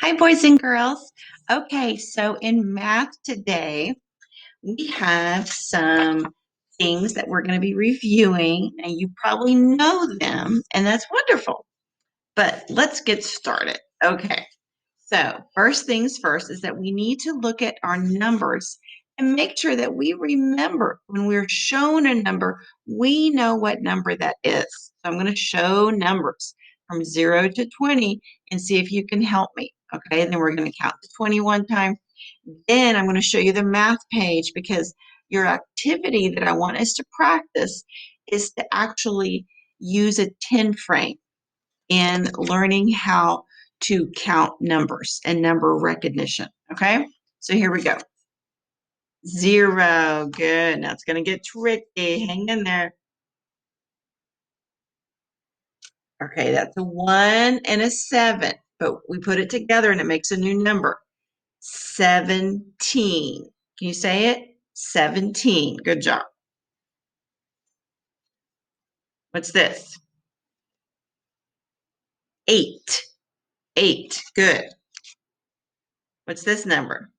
Hi, boys and girls. Okay, so in math today, we have some things that we're going to be reviewing, and you probably know them, and that's wonderful. But let's get started. Okay, so first things first is that we need to look at our numbers and make sure that we remember when we're shown a number, we know what number that is. So I'm going to show numbers from 0 to 20 and see if you can help me. Okay, and then we're going to count to 20 one time. Then I'm going to show you the math page because your activity that I want us to practice is to actually use a 10 frame in learning how to count numbers and number recognition. Okay, so here we go. 0, good. Now it's going to get tricky. Hang in there. Okay, that's a 1 and a 7, but we put it together and it makes a new number. 17. Can you say it? 17. Good job. What's this? 8. 8. Good. What's this number?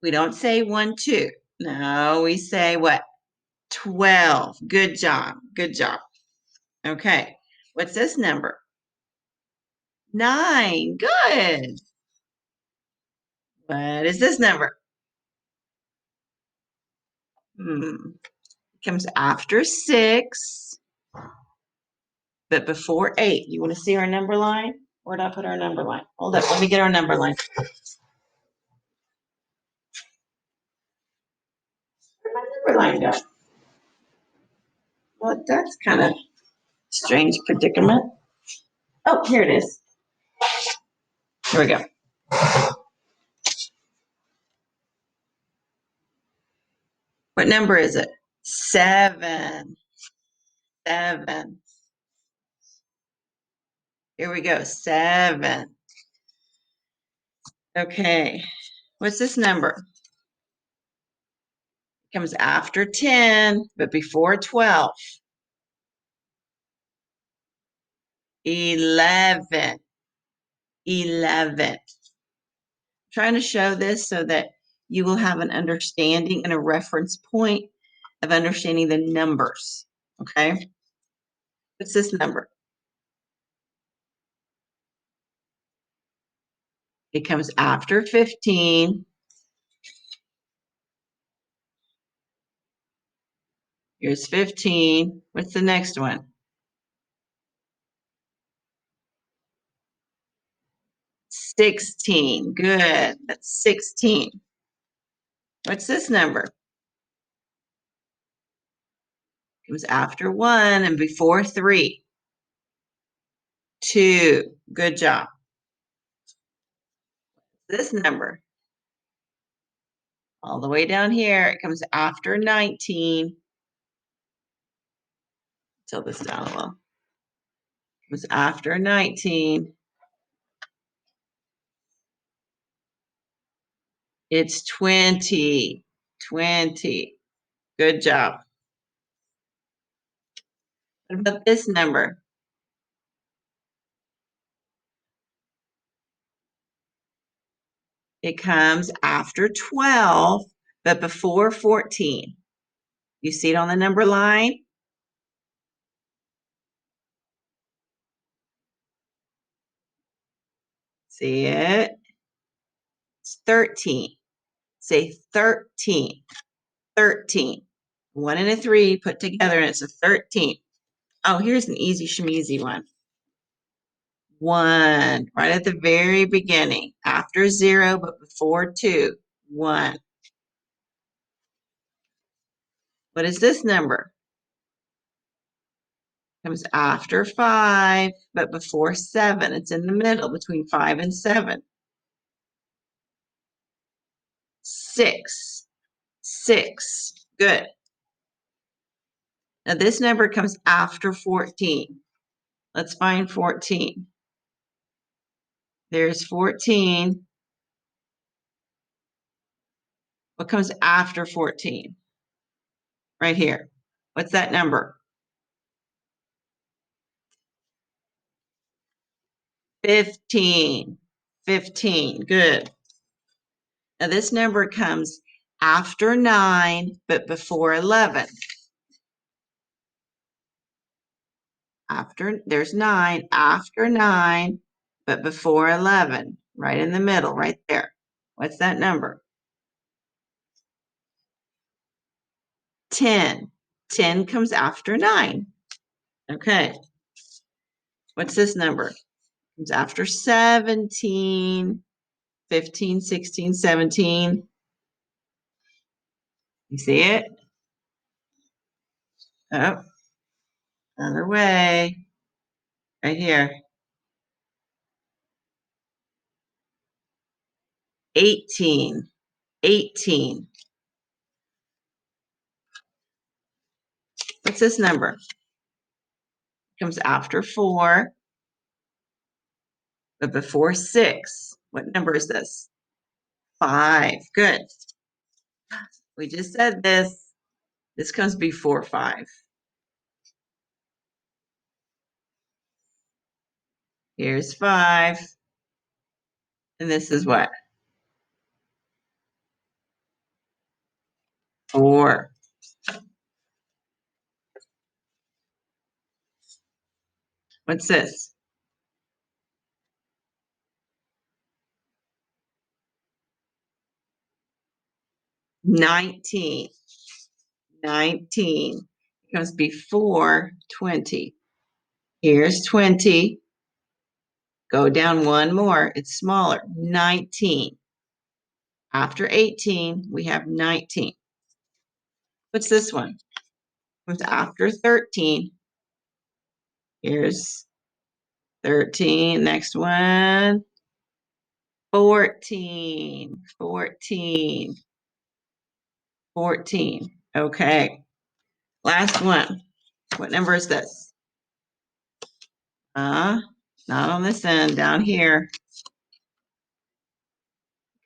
We don't say 1, 2. No, we say what? 12. Good job. Good job. Okay. What's this number? 9. Good. What is this number? It comes after 6, but before 8. You want to see our number line? Where did I put our number line? Hold up. Let me get our number line. Where'd my number line go? Well, that's kind of strange predicament. Oh, here it is. Here we go. What number is it? 7. 7. Here we go. 7. Okay. What's this number? It comes after 10, but before 12. 11. 11. Trying to show this so that you will have an understanding and a reference point of understanding the numbers. Okay. What's this number? It comes after 15. Here's 15. What's the next one? 16. Good. That's 16. What's this number? It was after 1 and before 3. 2. Good job. This number, all the way down here, it comes after 19. Tilt this down a little. It was after 19. It's 20. 20. Good job. What about this number? It comes after 12, but before 14. You see it on the number line? See it? It's 13. Say 13. 13. 1 and a 3 put together, and it's a 13. Oh, here's an easy schmeezy one. 1, right at the very beginning, after 0, but before 2. 1. What is this number? Comes after 5, but before 7. It's in the middle between 5 and 7. 6. 6. Good. Now this number comes after 14. Let's find 14. There's 14. What comes after 14? Right here. What's that number? 15. 15. Good. Now this number comes after 9, but before 11. There's 9, after 9, but before 11. Right in the middle, right there. What's that number? 10. 10 comes after 9. Okay. What's this number? Comes after 17, 15, 16, 17. You see it? Oh, other way. Right here. 18. 18. What's this number? Comes after 4, but before 6. What number is this? 5. Good. We just said this. This comes before 5. Here's 5. And this is what? 4. What's this? 19. 19 comes before 20. Here's 20. Go down one more. It's smaller. 19. After 18, we have 19. What's this one? Comes after 13. Here's 13. Next one. 14. 14. 14. Okay. Last one. What number is this? Not on this end, down here.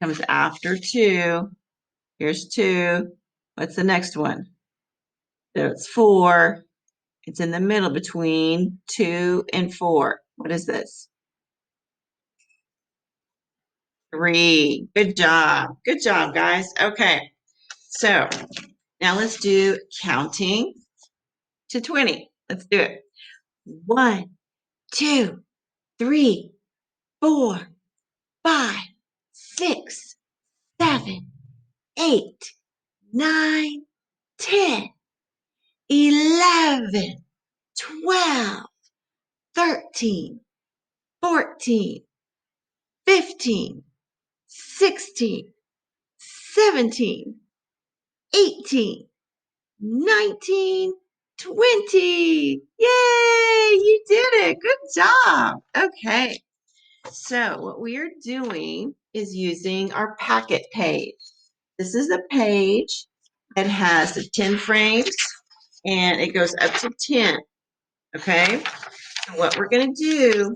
Comes after 2. Here's 2. What's the next one? So it's 4. It's in the middle between 2 and 4. What is this? 3. Good job. Good job, guys. Okay. So now let's do counting to 20. Let's do it. 1, 2, 3, 4, 5, 6, 7, 8, 9, 10, 11, 12, 13, 14, 15, 16, 17, 18, 19, 20. Yay, you did it. Good job. Okay. So what we are doing is using our packet page. This is a page that has the 10 frames and it goes up to 10. Okay. So what we're going to do,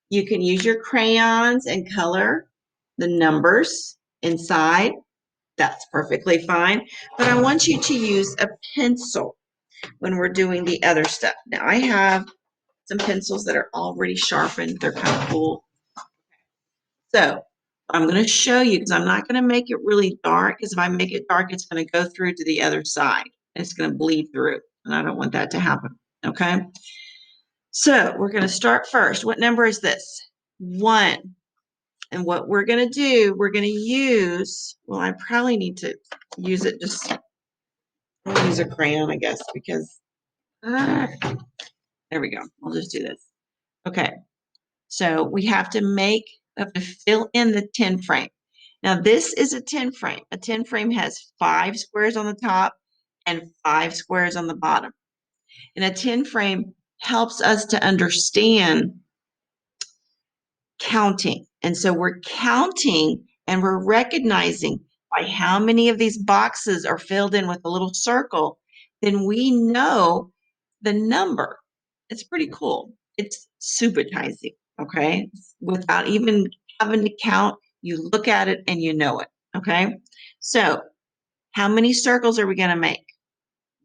you can use your crayons and color the numbers inside. That's perfectly fine. But I want you to use a pencil when we're doing the other stuff. Now I have some pencils that are already sharpened. They're kind of cool. So I'm going to show you because I'm not going to make it really dark because if I make it dark, it's going to go through to the other side. It's going to bleed through and I don't want that to happen. Okay. So we're going to start first. What number is this? 1. And what we're going to do, we're going to use, well, I probably need to use it just, I'll use a crayon, I guess, because, there we go. I'll just do this. Okay. So we have to fill in the 10 frame. Now this is a 10 frame. A 10 frame has 5 squares on the top and 5 squares on the bottom. And a 10 frame helps us to understand counting. And so we're counting and we're recognizing by how many of these boxes are filled in with a little circle, then we know the number. It's pretty cool. It's supertizing, okay? Without even having to count, you look at it and you know it, okay? So how many circles are we going to make?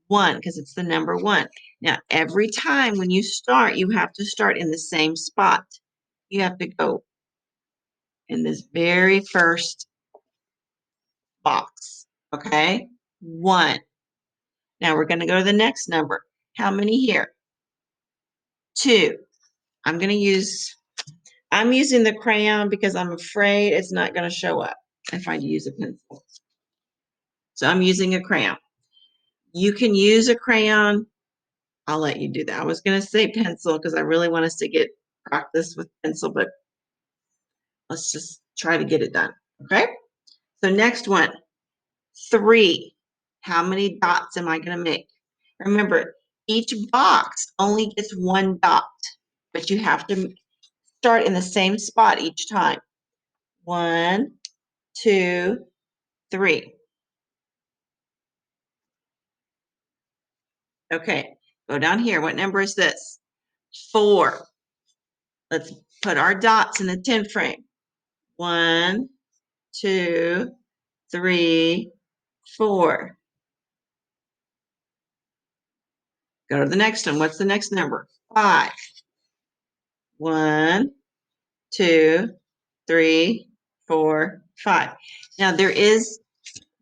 1, because it's the number 1. Now, every time when you start, you have to start in the same spot. you have to go in this very first box, okay? 1. Now we're going to go to the next number. How many here? 2. I'm using the crayon because I'm afraid it's not going to show up if I use a pencil. So I'm using a crayon. You can use a crayon. I'll let you do that. I was going to say pencil because I really want us to get practice with pencil, but let's just try to get it done. Okay? So next one, 3. How many dots am I going to make? Remember, each box only gets 1 dot, but you have to start in the same spot each time. 1, 2, 3. Okay, go down here. What number is this? 4. Let's put our dots in the 10 frame. 1, 2, 3, 4. Go to the next one. What's the next number? 5. 1, 2, 3, 4, 5. Now there is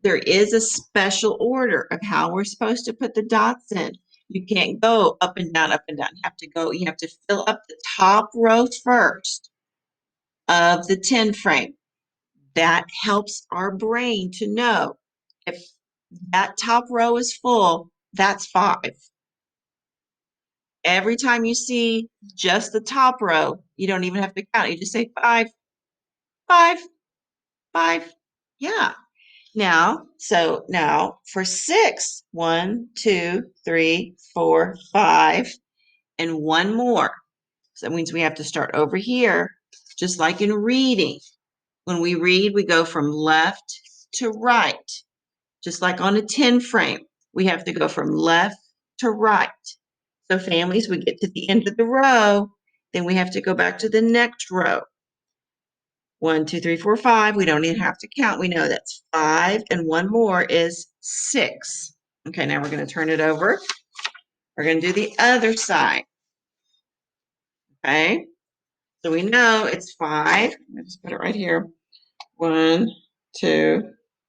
a special order of how we're supposed to put the dots in. You can't go up and down, up and down. You have to fill up the top row first of the 10 frame. That helps our brain to know if that top row is full, that's 5. Every time you see just the top row, you don't even have to count. You just say 5, 5, 5. Yeah. Now for 6, 1, 2, 3, 4, 5, and 1 more. So that means we have to start over here, just like in reading. When we read, we go from left to right. Just like on a 10 frame, we have to go from left to right. So families, we get to the end of the row, then we have to go back to the next row. 1, 2, 3, 4, 5. We don't even have to count. We know that's 5, and 1 more is 6. Okay, now we're going to turn it over. We're going to do the other side. Okay, so we know it's 5. I'll just put it right here. 1, 2,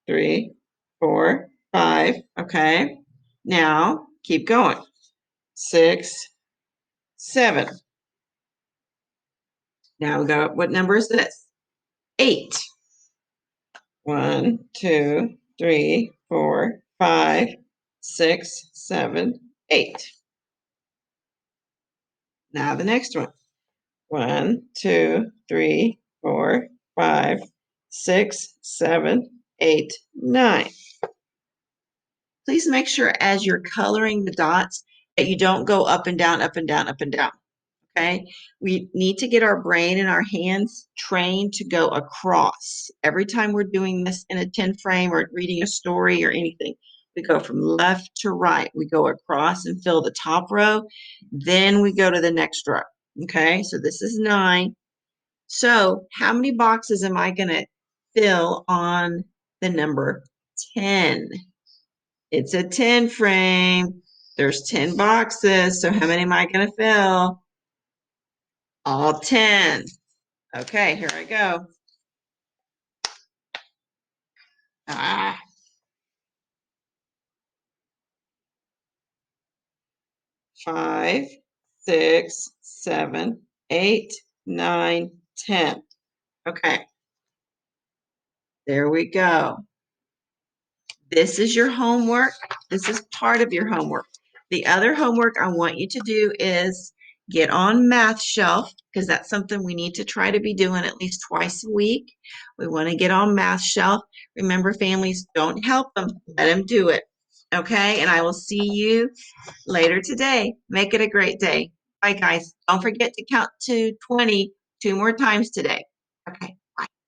3, 4, 5. Okay, now keep going. 6, 7. Now we go. What number is this? 8. 1, 2, 3, 4, 5, 6, 7, 8. Now the next one. 1, 2, 3, 4, 5, 6, 7, 8, 9. Please make sure as you're coloring the dots that you don't go up and down, up and down, up and down. Okay, we need to get our brain and our hands trained to go across. Every time we're doing this in a 10 frame or reading a story or anything, we go from left to right. We go across and fill the top row. Then we go to the next row. Okay, so this is 9. So how many boxes am I going to fill on the number 10? It's a 10 frame. There's 10 boxes. So how many am I going to fill? All 10. Okay, here I go. 5, 6, 7, 8, 9, 10. Okay, there we go. This is your homework. This is part of your homework. The other homework I want you to do is get on Math Shelf, because that's something we need to try to be doing at least twice a week. We want to get on Math Shelf. Remember, families, don't help them. Let them do it. Okay, and I will see you later today. Make it a great day. Bye, guys. Don't forget to count to 20 2 more times today.